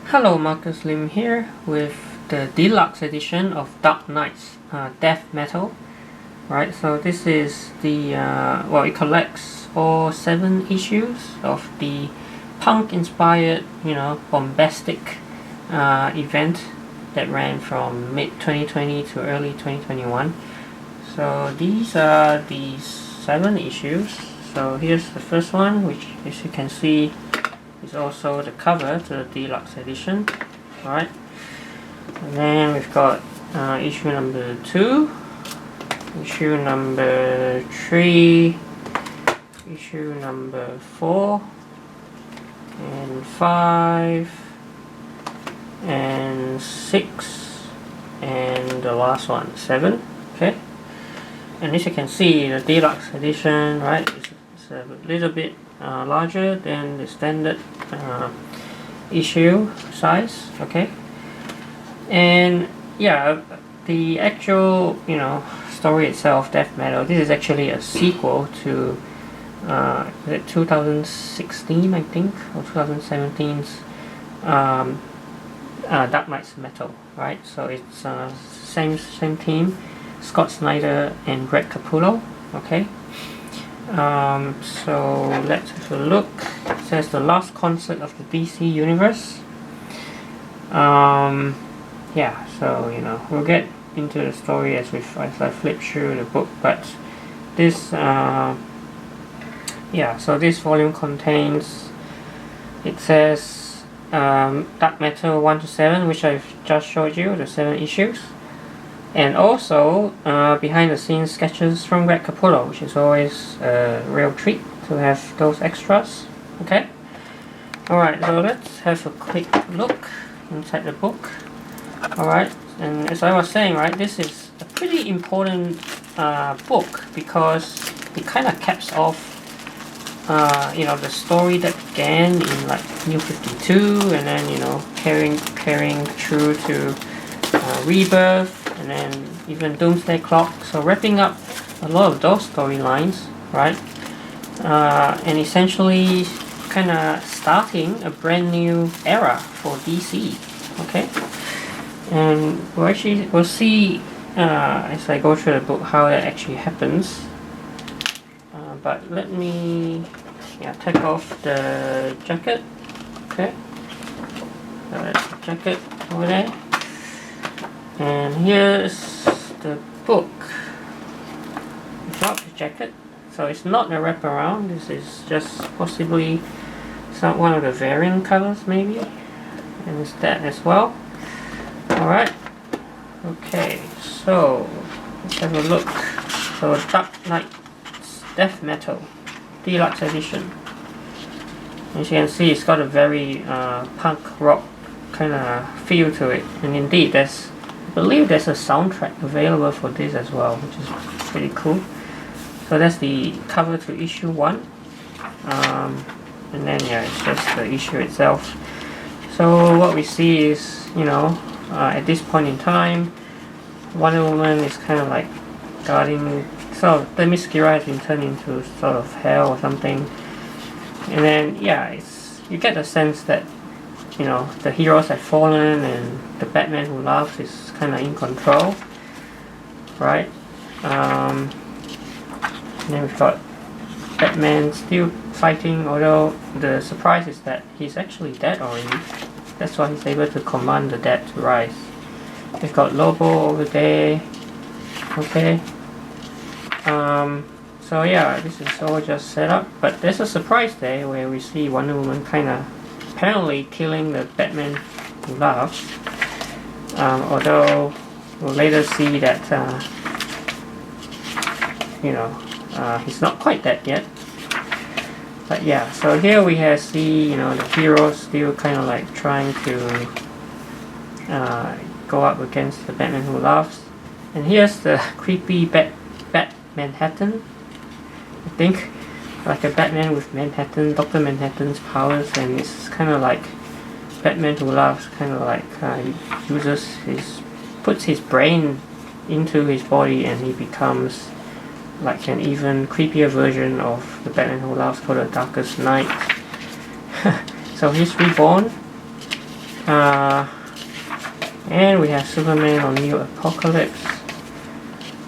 Hello, Marcus Lim here with the Deluxe edition of Dark Knight's Death Metal. Right, so this is the, it collects all 7 issues of the punk-inspired, bombastic event that ran from mid-2020 to early 2021. So these are the 7 issues. So here's the first one, which as you can see is also the cover to the Deluxe edition. Alright, and then we've got issue number 2, issue number 3, issue number 4, and 5, and 6, and the last one, 7. Okay, and as you can see, the Deluxe edition, right, it's a little bit larger than the standard issue size. Okay, and yeah, the actual story itself, Death Metal, this is actually a sequel to 2016 I think, or 2017's Dark Knight's Metal, right? So it's same team, Scott Snyder and Greg Capullo. Okay, so let's have a look. It says the last concert of the DC universe. Yeah, so we'll get into the story as I flip through the book, but this so this volume contains, it says Dark Metal 1 to 7, which I've just showed you, the 7 issues, and also behind the scenes sketches from Greg Capullo, which is always a real treat to have those extras. Okay, alright, so let's have a quick look inside the book. Alright, and as I was saying, right, this is a pretty important book because it kind of caps off the story that began in like New 52, and then carrying through to Rebirth, and then even Doomsday Clock. So wrapping up a lot of those storylines, right? And essentially kind of starting a brand new era for DC. Okay, and we'll see as I go through the book how that actually happens. But let me take off the jacket. Okay, that's the jacket over there, and here's the book without the jacket. So it's not a wraparound. This is just possibly one of the variant covers, maybe, and it's that as well. Alright, okay, so let's have a look. So Dark Knight's Death Metal Deluxe edition. As you can see, it's got a very punk rock kind of feel to it, and indeed I believe there's a soundtrack available for this as well, which is pretty cool. So that's the cover to issue 1, and then it's just the issue itself. So what we see is, at this point in time, Wonder Woman is kind of like guarding, sort of, the Themyscira has been turned into sort of hell or something, and then you get the sense that the heroes have fallen and the Batman who laughs is kind of in control, right? And then we've got Batman still fighting, although the surprise is that he's actually dead already. That's why he's able to command the dead to rise. We've got Lobo over there. Okay. So this is all just set up, but there's a surprise there where we see Wonder Woman kind of apparently killing the Batman who laughs. Although we'll later see that he's not quite dead yet. But so here we see the heroes still kind of like trying to go up against the Batman who laughs. And here's the creepy Bat Manhattan. I think like a Batman with Dr. Manhattan's powers, and it's kind of like Batman who laughs kind of like puts his brain into his body, and he becomes like an even creepier version of the Batman who laughs called the Darkest Knight. So he's reborn, And we have Superman on New Apocalypse,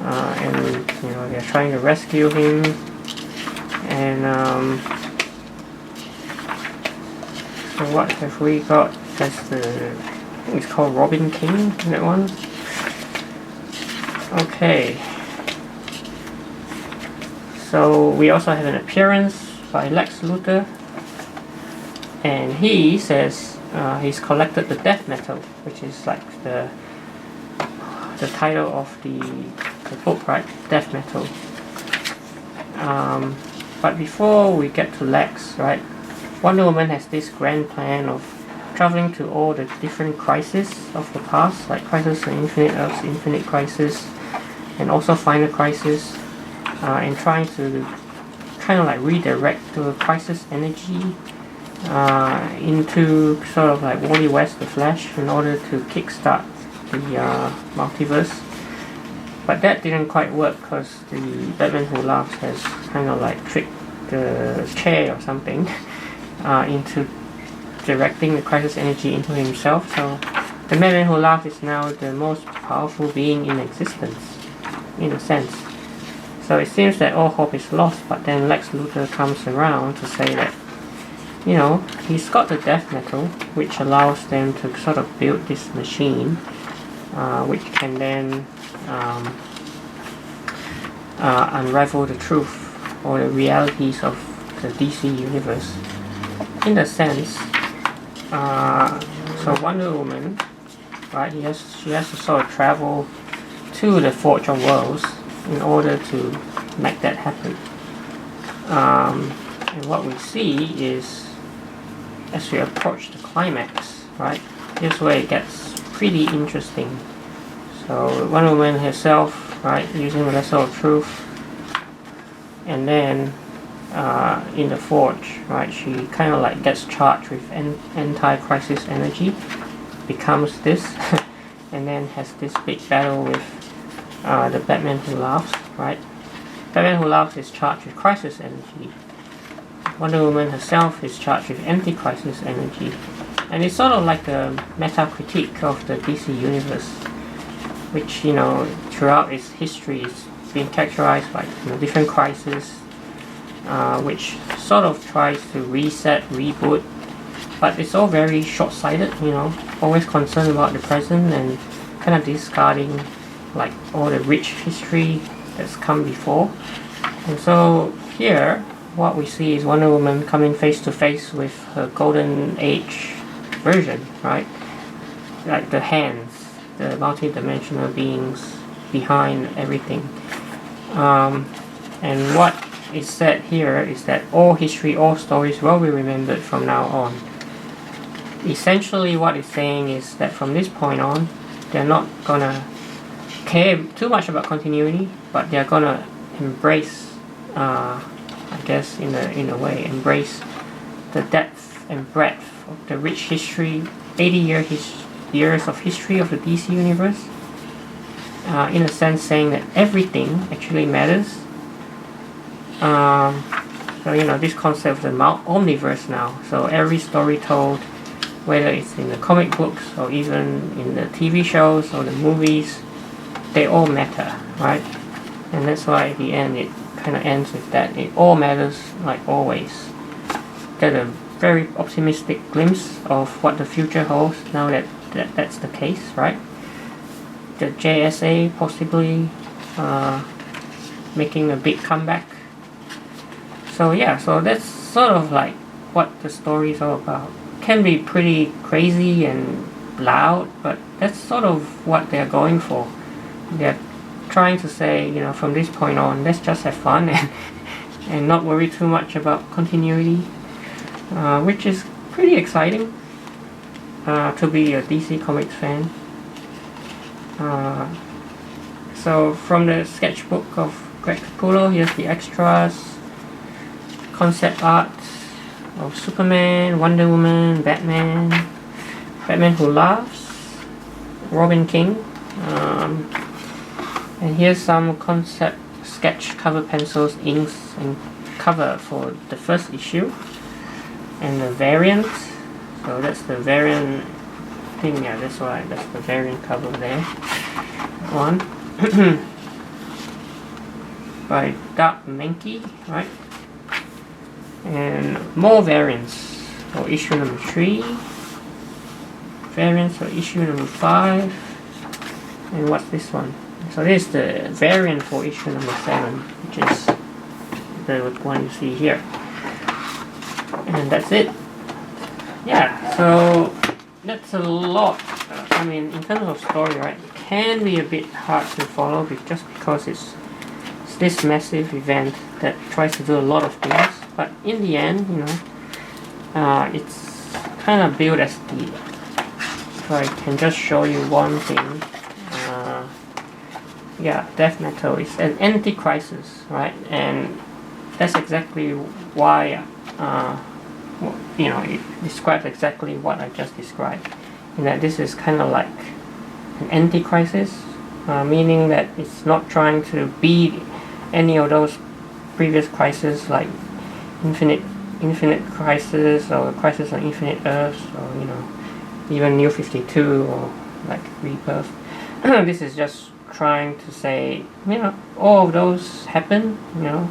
and you know they're trying to rescue him, and so what have we got? That's I think it's called Robin King, that one. Okay. So we also have an appearance by Lex Luthor, and he says he's collected the death metal, which is like the title of the book, right? Death metal. But before we get to Lex, right, Wonder Woman has this grand plan of traveling to all the different crises of the past, like Crisis on Infinite Earths, Infinite Crisis, and also Final Crisis, and trying to kind of like redirect the Crisis energy into sort of like Wally West the Flash in order to kickstart the multiverse. But that didn't quite work because the Batman Who Laughs has kind of like tricked the chair or something into directing the Crisis energy into himself. So the Batman Who Laughs is now the most powerful being in existence, in a sense. So it seems that all hope is lost, but then Lex Luthor comes around to say that, you know, he's got the death metal, which allows them to sort of build this machine, which can then unravel the truth or the realities of the DC universe. In a sense, so Wonder Woman, right? She has to sort of travel to the Forge of Worlds in order to make that happen. And what we see is, as we approach the climax, right? Here's where it gets pretty interesting. So Wonder Woman herself, right, using the Vessel of Truth, and then in the Forge, right, she kind of like gets charged with anti-crisis energy, becomes this, and then has this big battle with the Batman Who Laughs, right? Batman Who Laughs is charged with crisis energy. Wonder Woman herself is charged with anti-crisis energy, and it's sort of like a meta-critique of the DC universe, which, you know, throughout its history is being characterized by, you know, different crises, which sort of tries to reset, reboot, but it's all very short-sighted, you know, always concerned about the present and kind of discarding like all the rich history that's come before. And so here, what we see is Wonder Woman coming face to face with her Golden Age version, right? Like the hands, the multi-dimensional beings behind everything. And what is said here is that all history, all stories will be remembered from now on. Essentially what it's saying is that from this point on, they're not gonna care too much about continuity, but they're gonna embrace, I guess in a way, embrace the depth and breadth of the rich history, 80 years of history of the DC universe, in a sense saying that everything actually matters. So, you know, this concept of the omniverse now, so every story told, whether it's in the comic books or even in the TV shows or the movies, they all matter, right? And that's why at the end it kind of ends with that. It all matters, like always. Get a very optimistic glimpse of what the future holds now that that's the case, right? The JSA possibly making a big comeback. So yeah, so that's sort of like what the story is all about. Can be pretty crazy and loud, but that's sort of what they're going for. They're trying to say, you know, from this point on, let's just have fun and not worry too much about continuity, which is pretty exciting to be a DC Comics fan. So from the sketchbook of Greg Capullo, here's the extras, concept art of Superman, Wonder Woman, Batman Who Laughs, Robin King, and here's some concept sketch cover pencils, inks, and cover for the first issue, and the variant. So that's the variant think, yeah, that's right, that's the variant cover there. One. By Dark Mankey, right? And more variants for issue number 3. Variants for issue number 5. And what's this one? So this is the variant for issue number 7, which is the one you see here. And that's it. Yeah, so that's a lot. I mean, in terms of story, right, it can be a bit hard to follow just because it's this massive event that tries to do a lot of things. But in the end, you know, it's kind of built as the. So I can just show you one thing. Yeah, death metal is an anti-crisis, right? And that's exactly why, you know, it describes exactly what I just described. In that this is kind of like an anti-crisis, meaning that it's not trying to beat any of those previous crises like Infinite Crisis or Crisis on Infinite Earths, or you know, even New 52 or like Rebirth. This is just trying to say, you know, all of those happen, you know,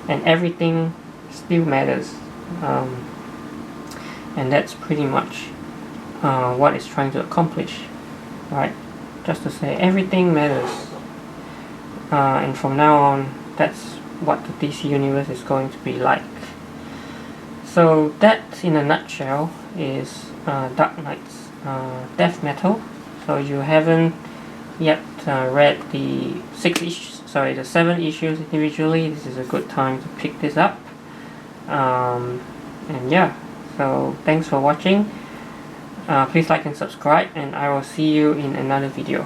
and everything still matters, and that's pretty much what it's trying to accomplish, right? Just to say everything matters, and from now on, that's what the DC universe is going to be like. So that, in a nutshell, is Dark Knight's death metal. So you haven't yet read the 7 issues individually, this is a good time to pick this up. And yeah, so thanks for watching. Please like and subscribe, and I will see you in another video.